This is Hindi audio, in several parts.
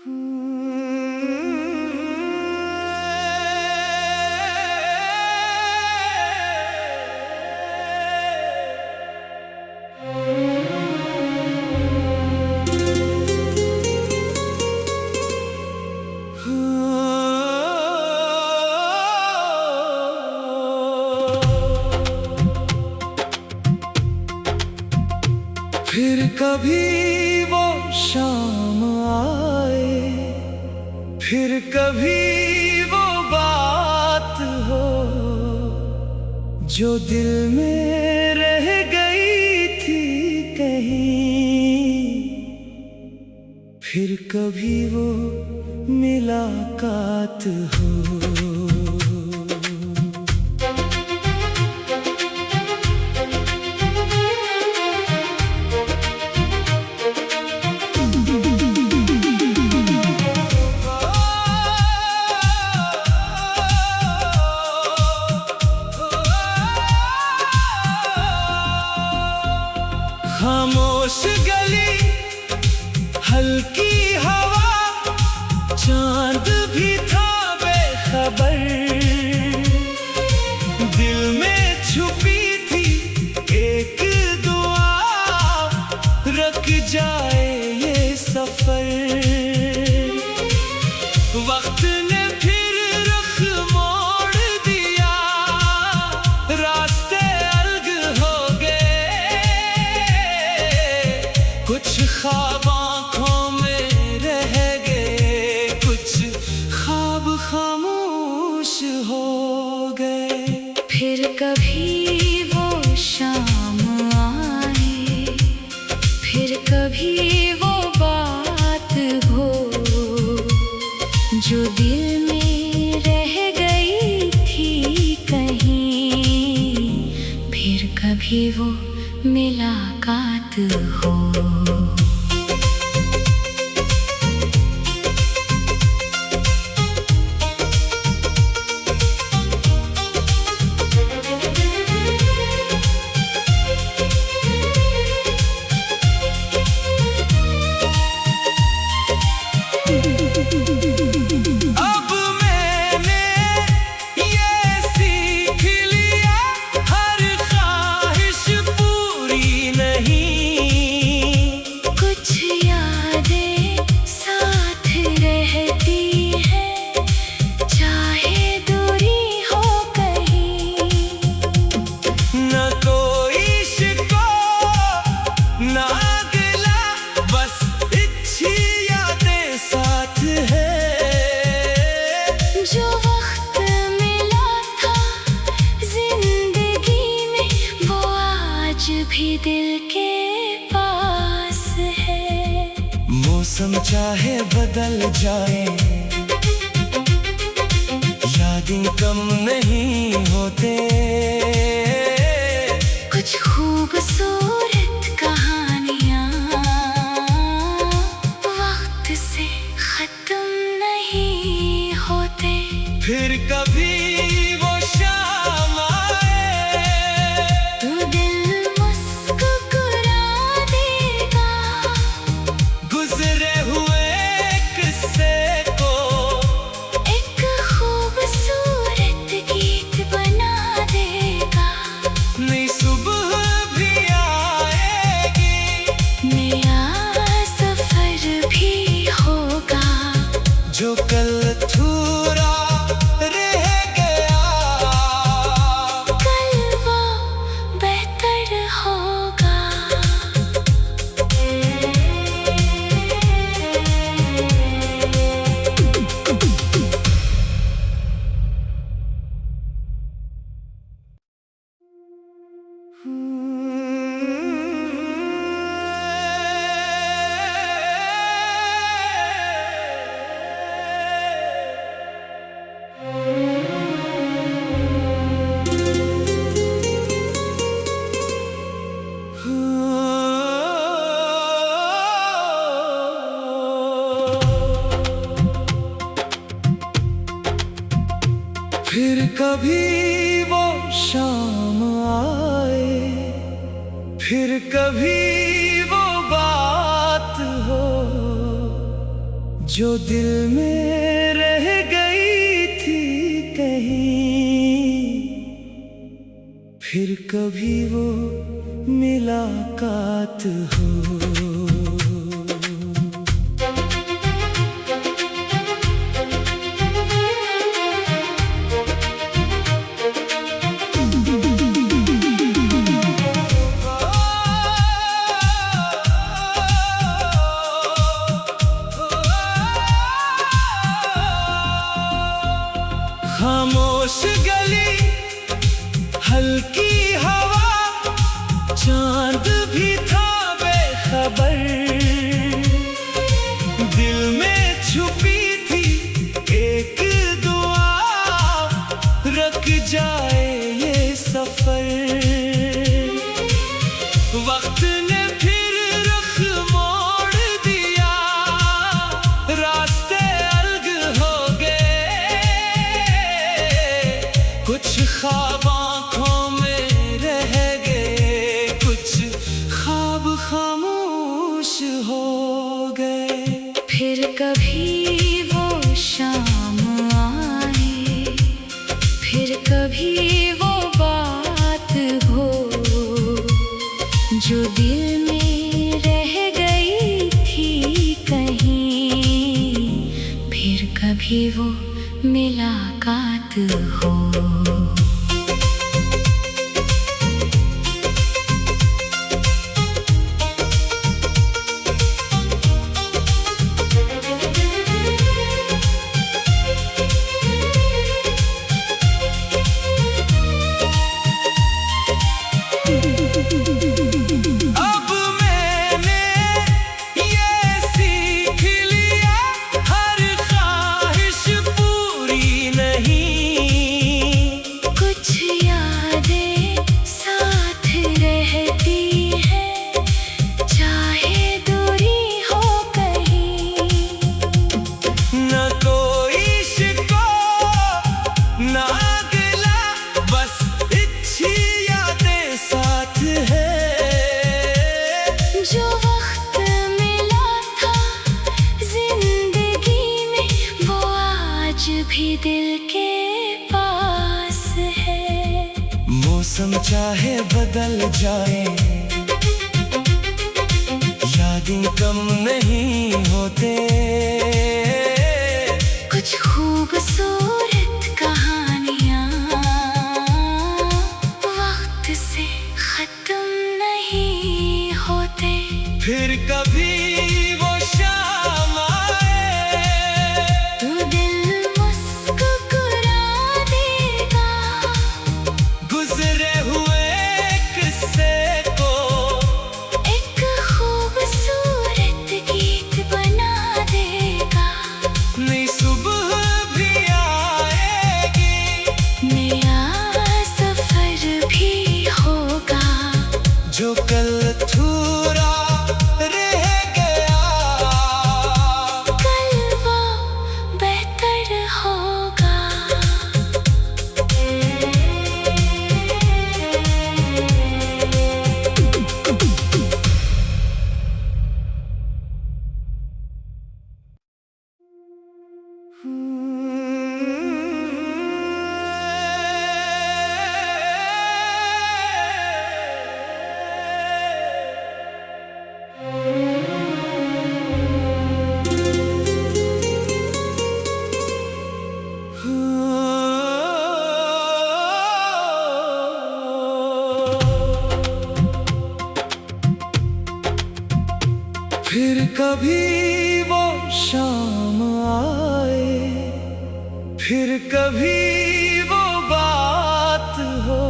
फिर कभी वो शाम आए, फिर कभी वो बात हो जो दिल में रह गई थी कहीं। फिर कभी वो मुलाकात हो। खामोश गली, हल्की हवा, चांद भी था बेखबर। दिल में छुपी थी एक दुआ, रुक जाए ये सफर। वक्त ने फिर रुख मोड़ दिया, रास्ते अलग हो गए। कुछ ख्वाब आँखों में रह गए, कुछ ख्वाब खामोश हो गए। फिर कभी वो शाम आए, फिर कभी वो बात हो जो दिल में रह गई थी कहीं। फिर कभी वो मुलाकात हो। अब मैंने ये सीख लिया, हर ख्वाहिश पूरी नहीं। कुछ यादें साथ रहती हैं, चाहे दूरी हो कहीं। न कोई शिकवा न गिला, बस अच्छी यादें साथ है। जो वक्त मिला था जिंदगी में, वो आज भी दिल के पास है। मौसम चाहे बदल जाए, यादें कम नहीं होते। कुछ खूबसूरत कहानियाँ वक्त से खत्म नहीं होते। फिर कभी वो शाम आए, तो दिल मुस्कुरा देगा, गुजरे हुए किस्से को एक खूबसूरत गीत बना देगा। नई सुबह भी आएगी, नया सफर भी होगा, जो कल अधूरा रह गया, कल वो बेहतर होगा। फिर कभी वो शाम आए, फिर कभी वो बात हो जो दिल में रह गई थी कहीं, फिर कभी वो मुलाकात हो। खामोश गली, हल्की हवा, चांद भी था बेखबर। दिल में छुपी थी एक दुआ, रुक जाए ये सफर। वक्त ने फिर रुख मोड़ दिया, रास्ते अलग हो गए। कुछ ख्वाब आँखों में रह गए, कुछ ख्वाब खामोश हो गए। फिर कभी वो शाम आए, फिर कभी वो बात हो, जो दिल में रह गई थी कहीं, फिर कभी वो मुलाकात हो। अब मैंने ये सीख लिया, हर ख्वाहिश पूरी नहीं। कुछ यादें साथ रहती हैं, चाहे दूरी हो कहीं। न कोई शिकवा न गिला, बस अच्छी यादें साथ है। जो वक्त मिला था जिंदगी में, वो आज भी दिल के पास है। मौसम चाहे बदल जाए, यादें कम नहीं होते। कुछ खूबसूरत कहानियाँ वक्त से खत्म नहीं होते। फिर कभी वो शाम आए, तो दिल मुस्कुरा देगा, गुजरे हुए किस्से को एक खूबसूरत गीत बना देगा। नई सुबह भी आएगी, नया सफर भी होगा, जो कल अधूरा रह गया, कल वो बेहतर होगा। फिर कभी वो शाम आए, फिर कभी वो बात हो,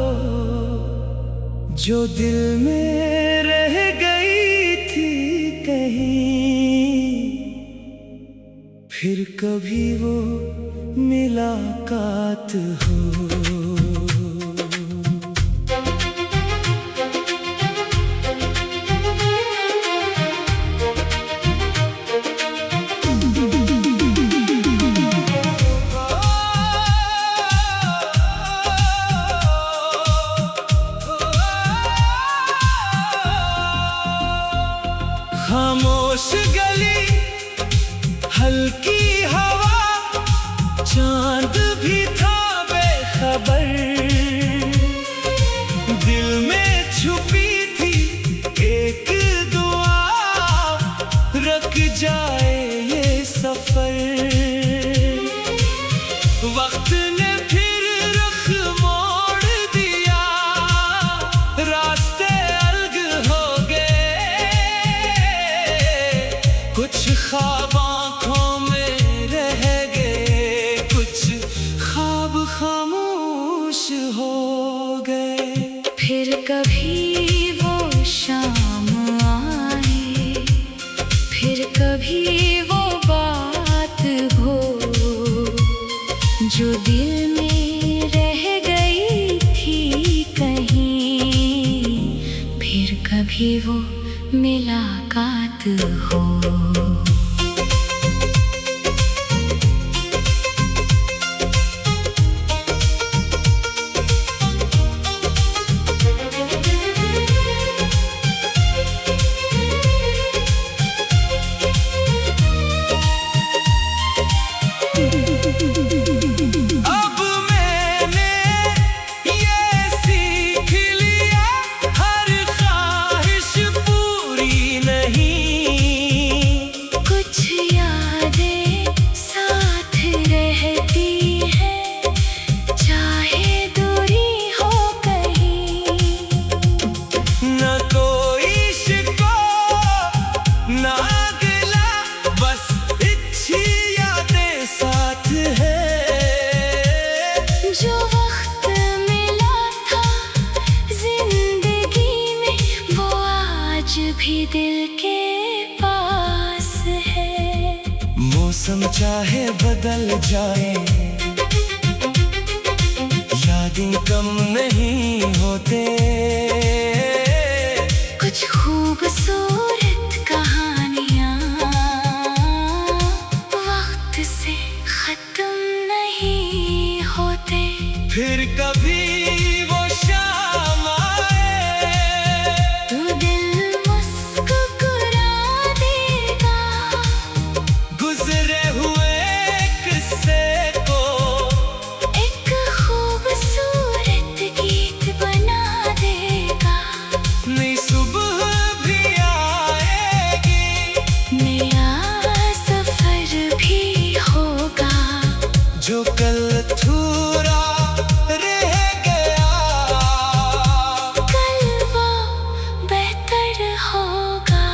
जो दिल में रह गई थी कहीं, फिर कभी वो मुलाकात हो। खामोश गली, हल्की रुक जाए ये सफर। वक्त ने फिर रुख मोड़ दिया, रास्ते अलग हो गए। कुछ ख्वाब आँखों में रह गए, कुछ ख्वाब खामोश हो गए। फिर कभी वो शाम आए, फिर कभी वो बात हो जो दिल में रह गई थी कहीं। फिर कभी वो मुलाकात हो। अब मैंने ये सीख लिया, हर ख्वाहिश पूरी नहीं। कुछ यादें साथ रहती हैं, चाहे दूरी हो कहीं। न कोई शिकवा न अगला, बस अच्छी यादें साथ है। जो वक्त मिला था जिंदगी में, वो आज भी दिल के पास है। मौसम चाहे बदल जाए, यादें कम नहीं होते। कुछ खूबसूरत कहानियाँ वक्त से खत्म नहीं होते। फिर कभी वो शाम आए, तो दिल मुस्कुरा देगा, गुजरे हुए किस्से को एक खूबसूरत गीत बना देगा। नई सुबह भी आएगी, नया सफर भी होगा, जो कल अधूरा रह गया, कल वो बेहतर होगा।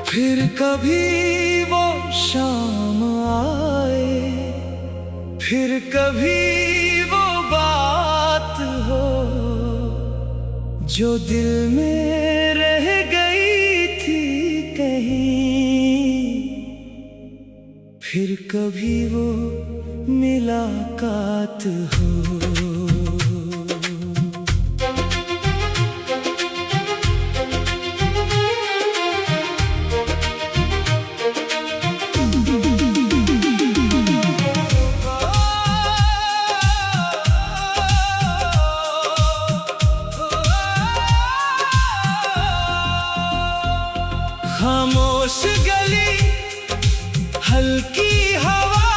फिर कभी वो शाम आए, फिर कभी वो बात हो जो दिल में रह गई थी कहीं। फिर कभी वो मुलाकात हो। खामोश गली, हल्की हवा,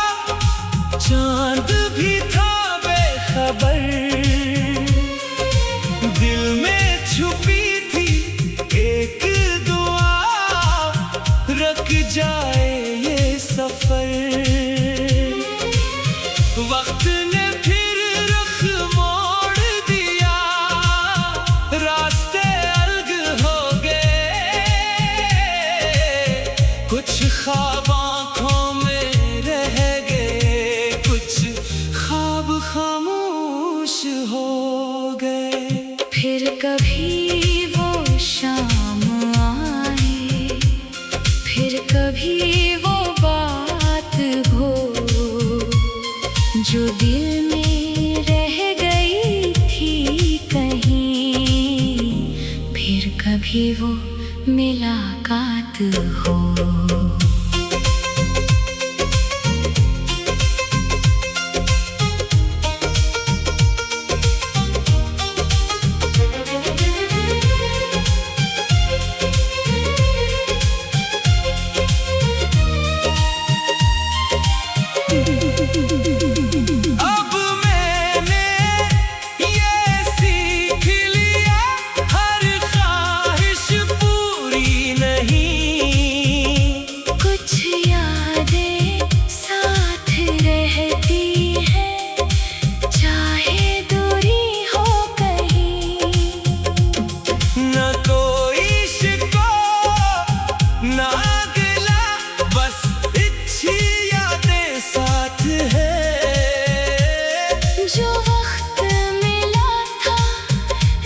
चांद भी था बेखबर। दिल में छुपी थी एक दुआ, रुक जाए ये सफर। वक्त ने फिर रुख मोड़ दिया, रास्ते अलग हो गए। कुछ ख्वाब आँखों में रह गए, कुछ ख्वाब खामोश हो गए। फिर कभी वो शाम आए, फिर कभी वो बात हो जो दिल में रह कभी वो मुलाकात हो। अब मैंने ये सीख लिया, हर ख्वाहिश पूरी नहीं। कुछ यादें साथ रहती हैं, चाहे दूरी हो कहीं। न कोई शिकवा न अगला, बस अच्छी यादें साथ है। जो वक्त मिला था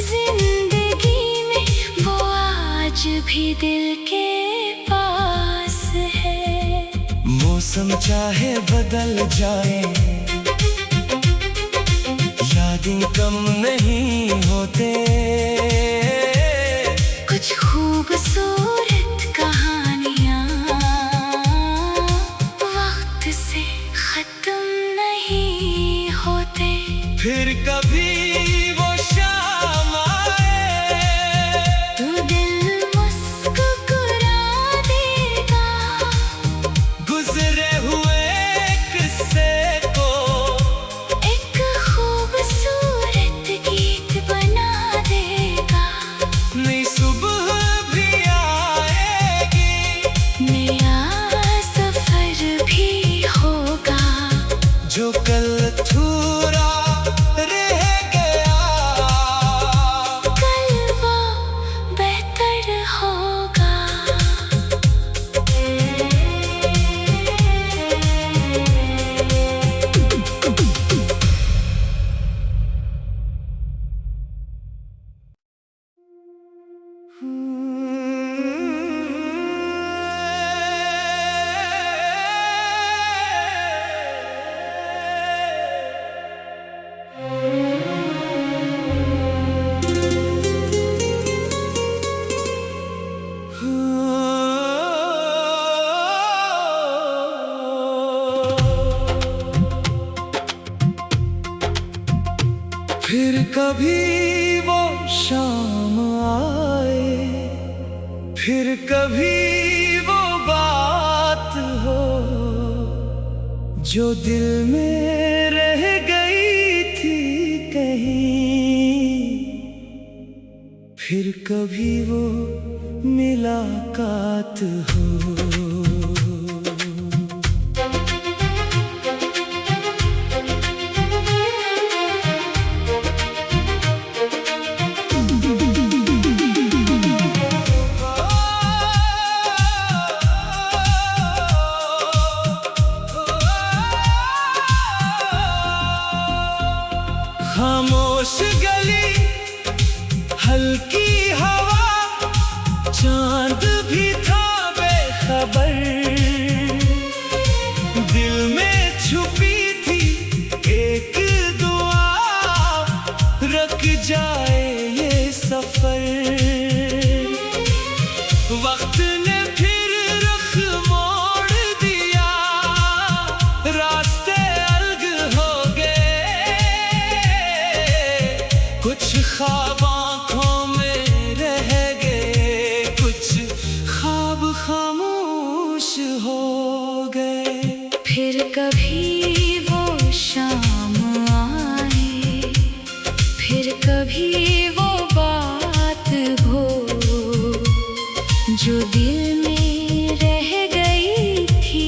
जिंदगी में, वो आज भी दिल के पास है। मौसम चाहे बदल जाए, यादें कम नहीं होते। कुछ खूबसूरत कहानियाँ वक्त से खत्म नहीं होते। फिर कभी वो शाम आए, तो दिल मुस्कुरा देगा, गुजरे हुए किस्से को एक खूबसूरत गीत बना देगा। नई सुबह भी आएगी, नया सफर भी होगा, जो कल अधूरा रह गया, कल वो बेहतर होगा। फिर कभी वो शाम आए, फिर कभी वो बात हो, जो दिल में रह गई थी कहीं। फिर कभी वो मुलाकात हो। खामोश गली, हल्की हवा, चांद भी था बेखबर। दिल में छुपी थी एक दुआ, रुक जाए ये सफर। वक्त ने फिर रुख मोड़ दिया, रास्ते अलग हो गए। कुछ ख्वाब आँखों में रह गए, कुछ ख्वाब खामोश हो गए। फिर कभी वो शाम आए, फिर कभी वो बात हो, जो दिल में रह गई थी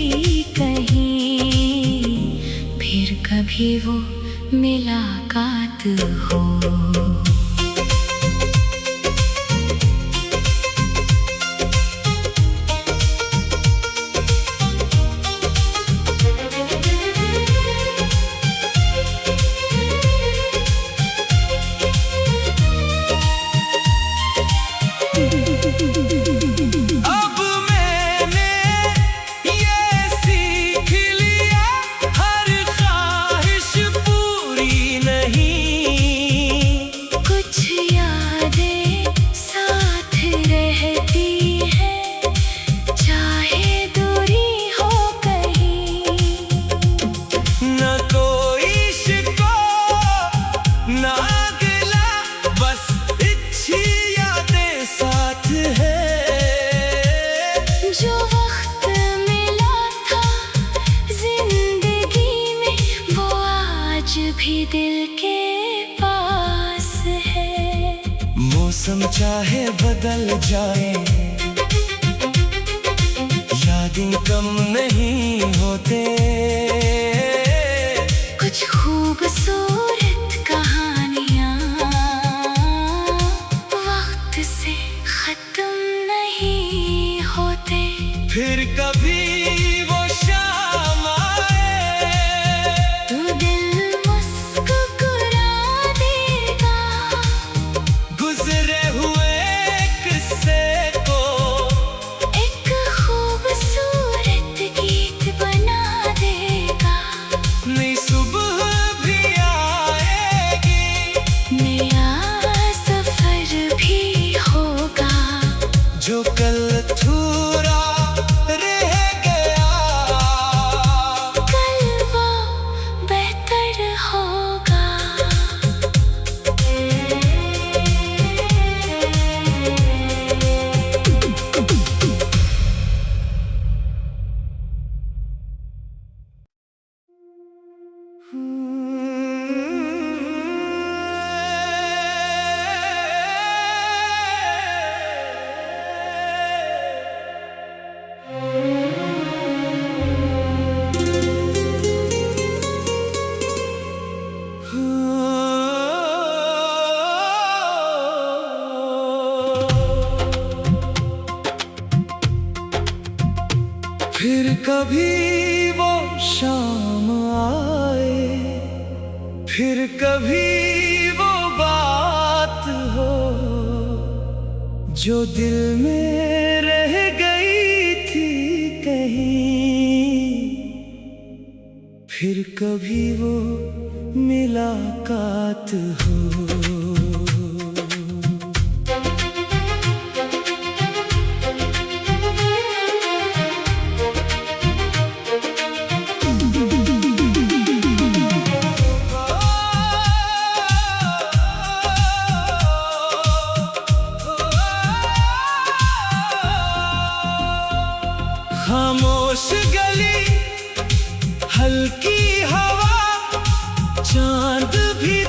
कहीं। फिर कभी वो मुलाकात हो। अब मैंने ये सीख लिया, हर ख्वाहिश पूरी नहीं। ना गिला, बस अच्छी यादें साथ है। जो वक्त मिला था जिंदगी में वो आज भी दिल के पास है। मौसम चाहे बदल जाए, यादें कम नहीं होते। कुछ खूबसूरत कहानियाँ वक्त से खत्म नहीं होते। फिर कभी वो शाम आए तो दिल मुस्कुरा देगा, गुजरे हुए किस्से को एक खूबसूरत गीत बना देगा। नई सुबह भी आएगी, नया सफर भी होगा। जो कल अधूरा रह गया कल वो बेहतर होगा। फिर कभी वो शाम आए, फिर कभी वो बात हो जो दिल में रह गई थी कहीं। फिर कभी वो मुलाकात हो। खामोश गली, हल्की हवा, चांद भी